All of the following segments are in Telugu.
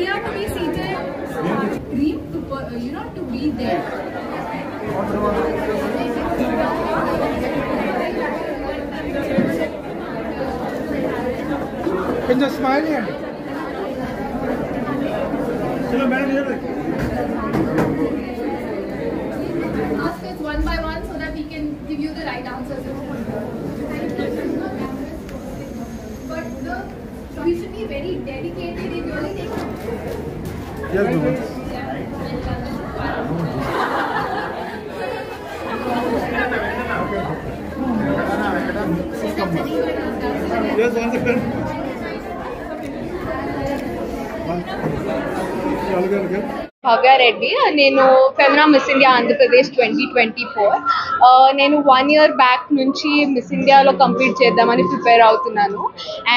have to be seated. Dream to to be there. Can you smile here? Hello, madam. Ask us one by one so that we can give you the right answers. But we should be very dedicated. It really takes. Yes, ma'am. Yes, one second. Bhavya Reddy, నేను ఫెమినా మిస్ ఇండియా ఆంధ్రప్రదేశ్ 2024. నేను 1 year బ్యాక్ నుంచి మిస్ ఇండియాలో కంపీట్ చేద్దామని ప్రిపేర్ అవుతున్నాను.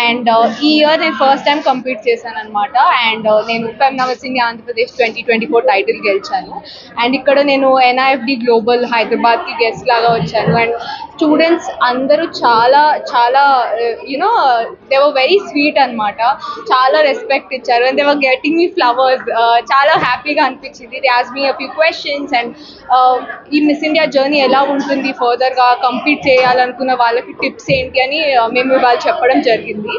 అండ్ ఈ ఇయర్ నేను ఫస్ట్ టైం కంపీట్ చేశాను అనమాట. అండ్ నేను Femina miss India Andhra Pradesh 2024 title గెలిచాను. అండ్ ఇక్కడ నేను NIFD గ్లోబల్ హైదరాబాద్కి గెస్ట్ లాగా వచ్చాను. అండ్ స్టూడెంట్స్ అందరూ చాలా చాలా దే వర్ వెరీ స్వీట్ అనమాట. చాలా రెస్పెక్ట్ ఇచ్చారు. And they were getting me flowers. చాలా హ్యాపీగా అనిపించింది. They asked me a few questions. And ఈ మిస్ ఇండియా జర్నీ ఎలా ఉంటుంది, ఫర్దర్గా కంప్లీట్ చేయాలనుకున్న వాళ్ళకి టిప్స్ ఏంటి అని మేము వాళ్ళు చెప్పడం జరిగింది.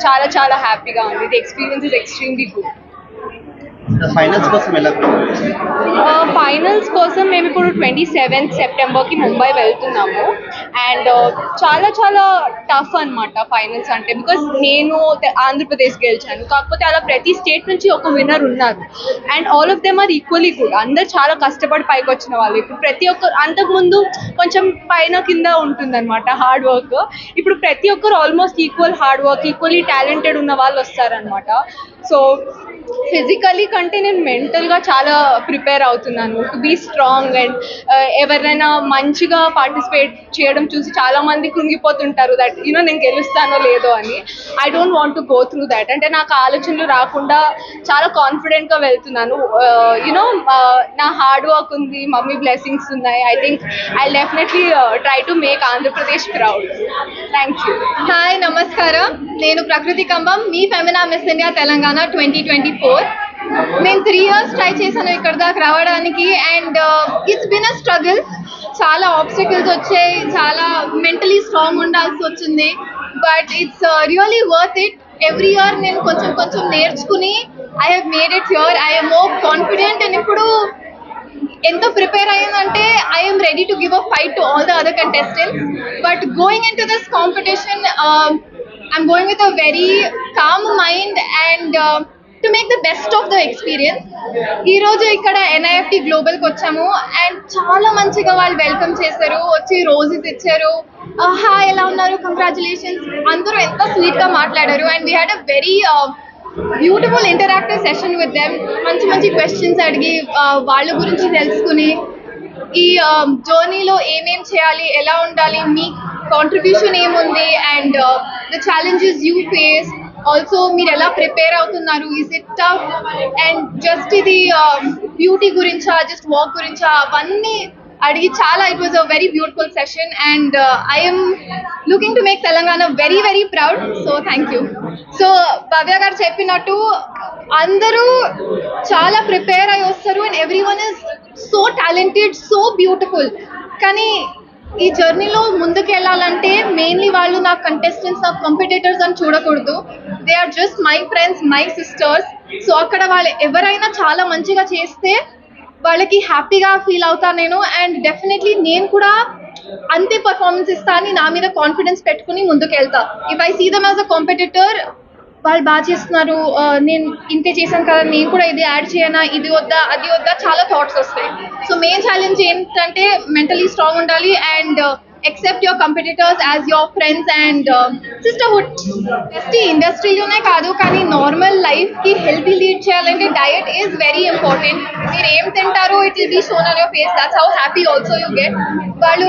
చాలా చాలా హ్యాపీగా ఉంది. The experience is extremely good. Finals కోసం మేము ఇప్పుడు 27th సెప్టెంబర్కి ముంబై వెళ్తున్నాము. అండ్ చాలా చాలా టఫ్ అనమాట ఫైనల్స్ అంటే. బికాజ్ నేను ఆంధ్రప్రదేశ్ గెలిచాను, కాకపోతే అలా ప్రతి స్టేట్ నుంచి ఒక విన్నర్ ఉన్నారు. And all of them are equally good. అందరు చాలా కష్టపడి పైకి వచ్చిన వాళ్ళు. ఇప్పుడు ప్రతి ఒక్కరు, అంతకుముందు కొంచెం పైన కింద ఉంటుందన్నమాట హార్డ్ వర్క్. ఇప్పుడు ప్రతి ఒక్కరు almost equal hard work, equally talented ఉన్న వాళ్ళు వస్తారనమాట. సో ఫిజికలీ కంటే నేను మెంటల్గా చాలా ప్రిపేర్ అవుతున్నాను టు బీ స్ట్రాంగ్. అండ్ ఎవరైనా మంచిగా పార్టిసిపేట్ చేయడం చూసి చాలామంది కృంగిపోతుంటారు దట్ నేను గెలుస్తానో లేదో అని. I don't want to go through that. అంటే నాకు ఆలోచనలు రాకుండా చాలా కాన్ఫిడెంట్గా వెళ్తున్నాను. నా హార్డ్ వర్క్ ఉంది, మమ్మీ బ్లెస్సింగ్స్ ఉన్నాయి. I think I definitely try to make Andhra Pradesh proud. Thank you. Hi, నమస్కారం. నేను ప్రకృతి కంబం, మీ ఫెమినా మిస్ ఇండియా తెలంగాణ 2024. నేను 3 years ట్రై చేశాను ఇక్కడ దాకా రావడానికి. And it's been a struggle. చాలా ఆబ్స్టికల్స్ వచ్చాయి, చాలా మెంటలీ స్ట్రాంగ్ ఉండాల్సి వచ్చింది. But it's really worth it. Every year నేను కొంచెం కొంచెం నేర్చుకుని I have made it here. I M more confident. And ఇప్పుడు ఎంత prepare అయ్యిందంటే I am ready to give a fight to all the other contestants. But going into this competition, I'm going with a very calm mind and to make the best of the experience. ఈ రోజు ఇక్కడ NIFD గ్లోబల్కి వచ్చాము. అండ్ చాలా మంచిగా వాళ్ళు వెల్కమ్ చేశారు, వచ్చి రోజెస్ ఇచ్చారు. హాయ్, ఎలా ఉన్నారు, కంగ్రాచులేషన్స్, అందరూ ఎంత స్వీట్గా మాట్లాడారు. And we had a very beautiful interactive session with them. మంచి మంచి క్వశ్చన్స్ అడిగి వాళ్ళ గురించి తెలుసుకుని ఈ జర్నీలో ఏమేం చేయాలి, ఎలా ఉండాలి, మీ కాంట్రిబ్యూషన్ ఏముంది, and the challenges you face, also మీరు ఎలా ప్రిపేర్ అవుతున్నారు, is it tough, and just ఇది బ్యూటీ గురించా, జస్ట్ వాక్ గురించా, అవన్నీ అడిగి చాలా it was a very beautiful session. And I'm looking to make Telangana very very proud. So thank you. So Bhavya గారు చెప్పినట్టు అందరూ చాలా ప్రిపేర్ అయి వస్తారు. And everyone is so talented, so beautiful. కానీ ఈ జర్నీలో ముందుకు వెళ్ళాలంటే మెయిన్లీ వాళ్ళు నా కంటెస్టెంట్స్, నా కాంపిటేటర్స్ అని చూడకూడదు. They are just my friends, my sisters. So అక్కడ వాళ్ళు ఎవరైనా చాలా మంచిగా చేస్తే వాళ్ళకి హ్యాపీగా ఫీల్ అవుతాను నేను. అండ్ డెఫినెట్లీ నేను కూడా అంతే పర్ఫార్మెన్స్ ఇస్తా అని నా మీద కాన్ఫిడెన్స్ పెట్టుకుని ముందుకు వెళ్తా. If I see them as a competitor, వాళ్ళు బాగా చేస్తున్నారు, నేను ఇంతే చేశాను కదా, నేను కూడా ఇది యాడ్ చేయనా, ఇది వద్దా, అది వద్దా, చాలా థాట్స్ వస్తాయి. సో మెయిన్ ఛాలెంజ్ ఏంటంటే మెంటలీ స్ట్రాంగ్ ఉండాలి and accept your competitors as your friends and sisterhood. Just ఇండస్ట్రీలోనే కాదు, కానీ నార్మల్ లైఫ్కి హెల్తీ లీడ్ చేయాలంటే డయట్ ఈజ్ వెరీ ఇంపార్టెంట్. మీరు ఏం తింటారో it will be shown on your face. That's how happy also you get. వాళ్ళు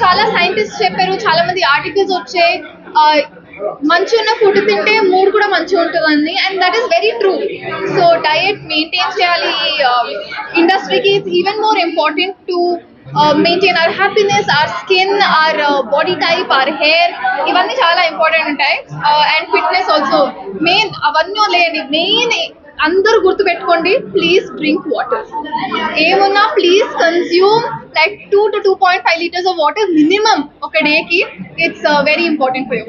చాలా సైంటిస్ట్ చెప్పారు, చాలా మంది ఆర్టికల్స్ వచ్చాయి, మంచి ఉన్న ఫుడ్ తింటే మూడ్ కూడా మంచిగా ఉంటుందని. And that is very true. So diet maintain చేయాలి. ఇండస్ట్రీకి even more important to maintain our happiness, our skin, our body type, hour hair, ఇవన్నీ చాలా ఇంపార్టెంట్ ఉంటాయి. And fitness also main. అవన్నీ లేని మెయిన్ అందరూ గుర్తుపెట్టుకోండి, ప్లీజ్ డ్రింక్ వాటర్. ఏమున్నా please consume like 2 to 2.5 liters of water minimum ఒక డేకి. It's very important for you.